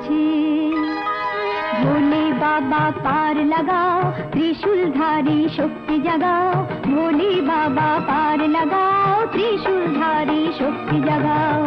আছে। ভোলে বাবা পার লাগাও, ত্রিশূলধারী শক্তি জাগাও। ভোলে বাবা পার লাগাও, ত্রিশূলধারী শক্তি জাগাও।